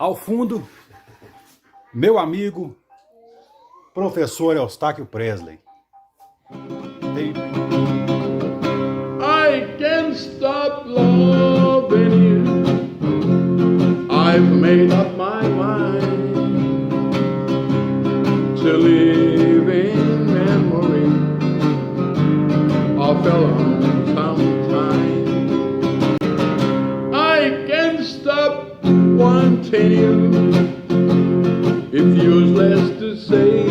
Ao fundo, meu amigo, professor Eustáquio Presley. I can't stop loving you. I've made up my mind to live in memory of a lonesome time. I can't stop wanting you. It's useless to say,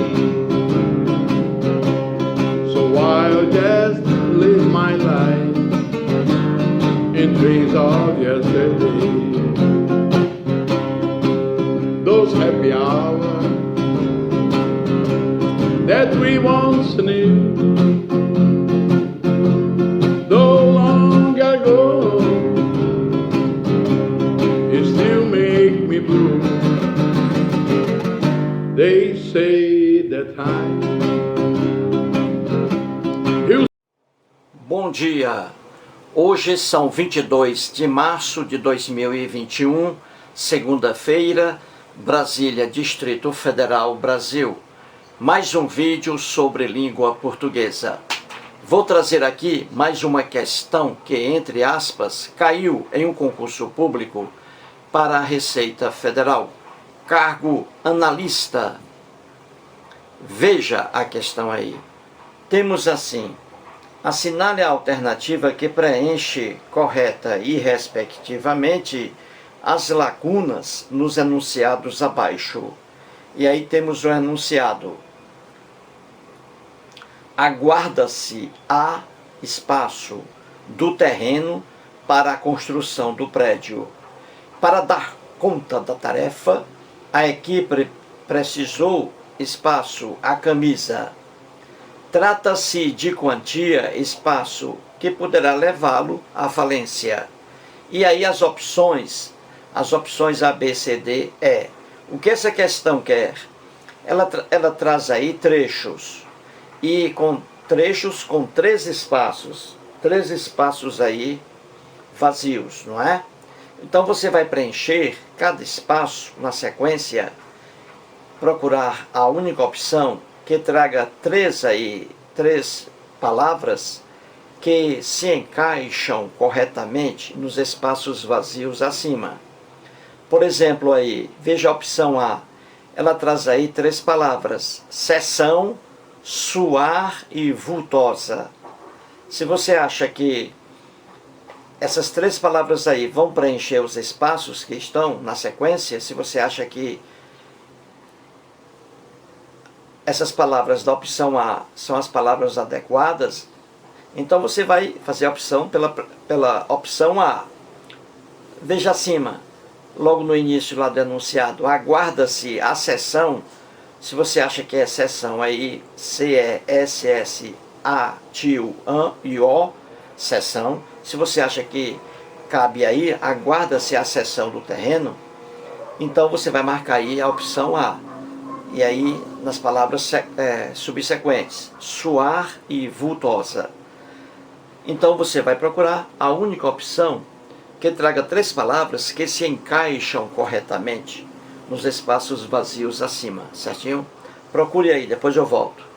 so I'll just live my life in dreams of yesterday. Those happy hours that we once knew, though long ago, it still make me blue. They say that Bom dia, hoje são 22 de março de 2021, segunda-feira, Brasília, Distrito Federal, Brasil. Mais um vídeo sobre língua portuguesa. Vou trazer aqui mais uma questão que, entre aspas, caiu em um concurso público para a Receita Federal. Cargo analista. Veja a questão aí. Temos assim: assinale a alternativa que preenche correta e respectivamente as lacunas nos enunciados abaixo. E aí temos o enunciado: aguarda-se a espaço do terreno para a construção do prédio. Para dar conta da tarefa, a equipe precisou espaço à camisa. Trata-se de quantia, espaço, que poderá levá-lo à falência. E aí as opções A, B, C, D, E. O que essa questão quer? Ela traz aí trechos, e com trechos com três espaços aí vazios, não é? Então você vai preencher cada espaço na sequência, procurar a única opção que traga três palavras que se encaixam corretamente nos espaços vazios acima. Por exemplo, aí, veja a opção A. Ela traz aí três palavras: seção, suar e vultosa. Se você acha que essas três palavras aí vão preencher os espaços que estão na sequência, se você acha que essas palavras da opção A são as palavras adequadas, então você vai fazer a opção pela opção A. Veja acima, logo no início lá do enunciado: aguarda-se a sessão. Se você acha que é sessão aí, C-E-S-S-A-T-I-O, sessão. Se você acha que cabe aí, aguarda-se a sessão do terreno, então você vai marcar aí a opção A. E aí, nas palavras subsequentes, suar e vultosa. Então você vai procurar a única opção que traga três palavras que se encaixam corretamente nos espaços vazios acima, certinho? Procure aí, depois eu volto.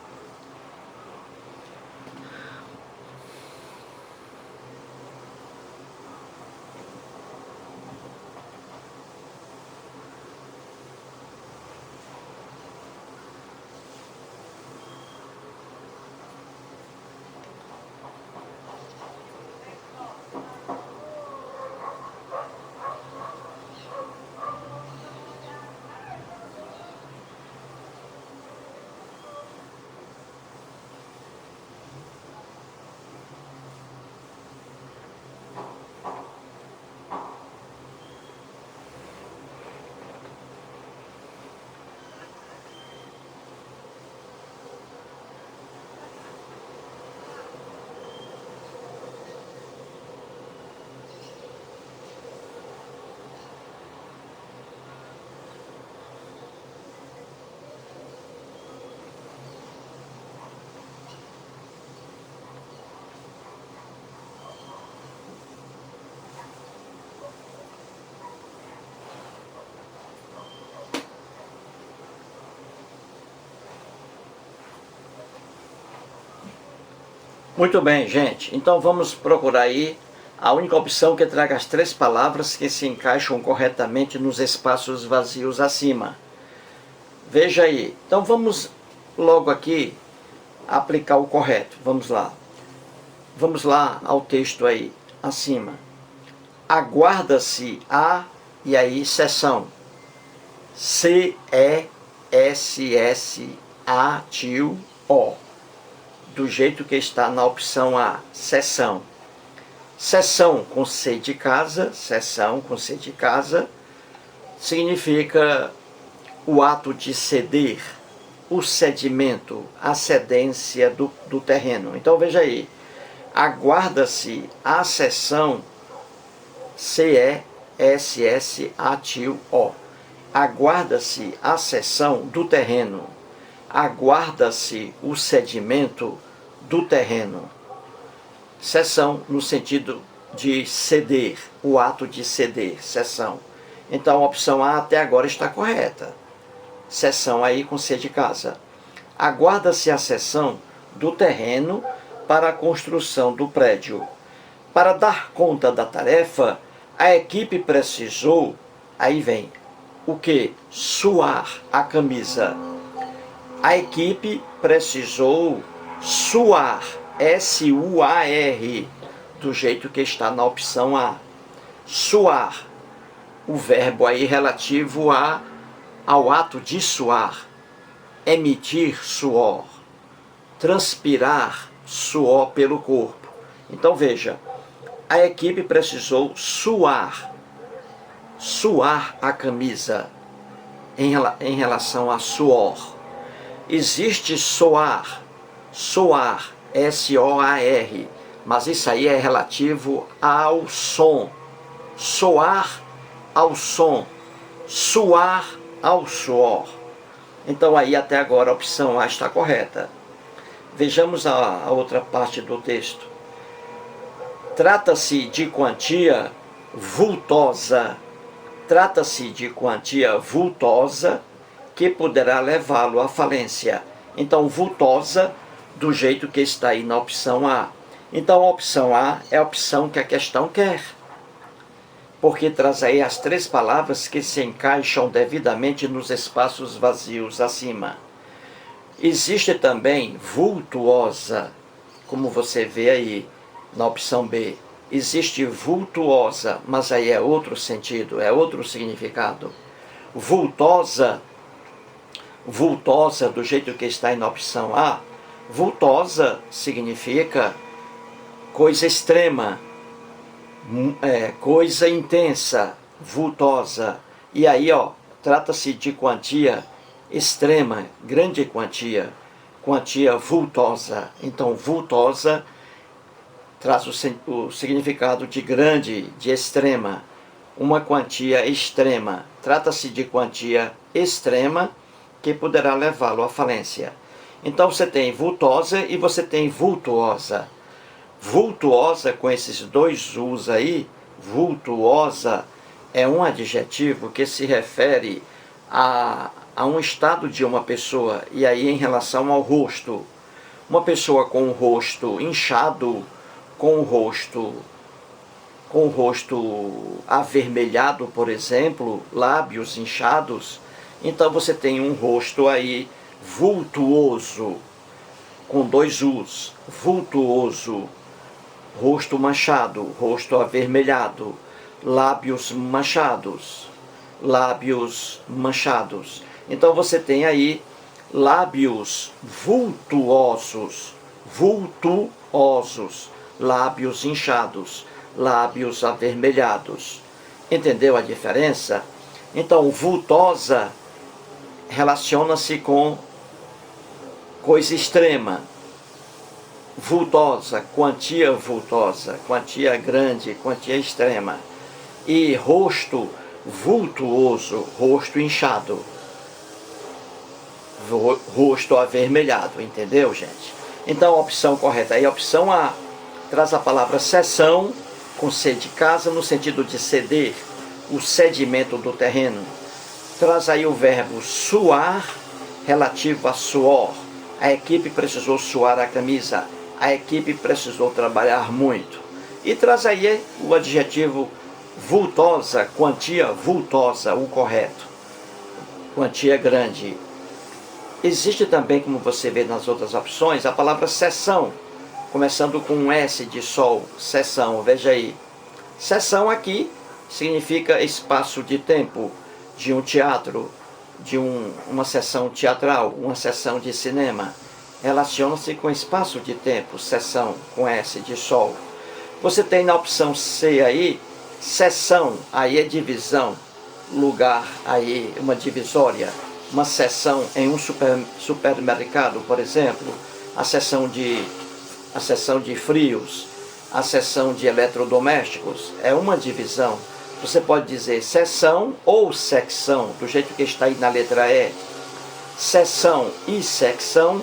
Muito bem, gente. Então vamos procurar aí a única opção que traga as 3 palavras que se encaixam corretamente nos espaços vazios acima. Veja aí. Então vamos logo aqui aplicar o correto. Vamos lá. Vamos lá ao texto aí acima. Aguarda-se a, e aí sessão. C-E-S-S-A-T-I-O. Do jeito que está na opção A, sessão. Sessão com C de casa, sessão com C de casa, significa o ato de ceder, o cedimento, a cedência do terreno. Então veja aí, aguarda-se a sessão, C-E-S-S-A-T-I-O. Aguarda-se a cessão do terreno. Aguarda-se o cedimento do terreno. Cessão no sentido de ceder, o ato de ceder, cessão. Então a opção A até agora está correta. Cessão aí com C de casa. Aguarda-se a cessão do terreno para a construção do prédio. Para dar conta da tarefa, a equipe precisou, aí vem, o que? Suar a camisa. A equipe precisou suar, S-U-A-R, do jeito que está na opção A. Suar, o verbo aí relativo ao ato de suar. Emitir suor. Transpirar suor pelo corpo. Então veja, a equipe precisou suar a camisa em relação a suor. Existe soar, S-O-A-R, mas isso aí é relativo ao som. Soar ao som, suar ao suor. Então aí até agora a opção A está correta. Vejamos a outra parte do texto. Trata-se de quantia vultosa. Trata-se de quantia vultosa que poderá levá-lo à falência. Então, vultosa, do jeito que está aí na opção A. Então, a opção A é a opção que a questão quer. Porque traz aí as 3 palavras que se encaixam devidamente nos espaços vazios acima. Existe também vultuosa, como você vê aí na opção B. Existe vultuosa, mas aí é outro sentido, é outro significado. Vultosa, do jeito que está aí na opção A, vultosa significa coisa extrema, coisa intensa, vultosa. E aí, ó, trata-se de quantia extrema, grande quantia vultosa. Então, vultosa traz o significado de grande, de extrema, uma quantia extrema. Trata-se de quantia extrema que poderá levá-lo à falência. Então você tem vultosa e você tem vultuosa. Vultuosa, com esses 2 U's aí, vultuosa é um adjetivo que se refere a um estado de uma pessoa, e aí em relação ao rosto. Uma pessoa com o rosto inchado, com o rosto avermelhado, por exemplo, lábios inchados, então você tem um rosto aí vultuoso, com 2 U's, vultuoso, rosto manchado, rosto avermelhado, lábios manchados. Então você tem aí lábios vultuosos, lábios inchados, lábios avermelhados. Entendeu a diferença? Então, vultosa relaciona-se com coisa extrema. Vultosa, quantia grande, quantia extrema. E rosto vultuoso, rosto inchado, rosto avermelhado. Entendeu, gente? Então, a opção correta aí, a opção A, traz a palavra sessão, com C de casa, no sentido de ceder, o cedimento do terreno. Traz aí o verbo suar, relativo a suor. A equipe precisou suar a camisa. a equipe precisou trabalhar muito. E traz aí o adjetivo vultosa, quantia vultosa, o correto. Quantia grande. Existe também, como você vê nas outras opções, a palavra seção, começando com um S de sol, seção, veja aí. Seção aqui significa espaço de tempo de um teatro, de uma sessão teatral, uma sessão de cinema. Relaciona-se com espaço de tempo, sessão, com S de sol. Você tem na opção C aí, seção, aí é divisão, lugar, aí uma divisória, uma seção em um supermercado, por exemplo, a seção de frios, a seção de eletrodomésticos, é uma divisão. Você pode dizer seção ou secção, do jeito que está aí na letra E. Seção e secção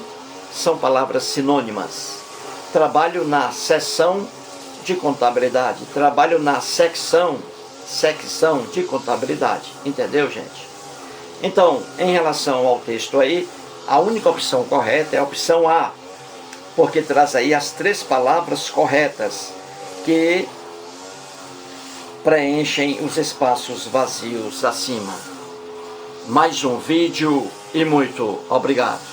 são palavras sinônimas. Trabalho na seção de contabilidade, trabalho na secção de contabilidade. Entendeu, gente? Então, em relação ao texto aí, a única opção correta é a opção A, porque traz aí as 3 palavras corretas que preenchem os espaços vazios acima. Mais um vídeo e muito obrigado.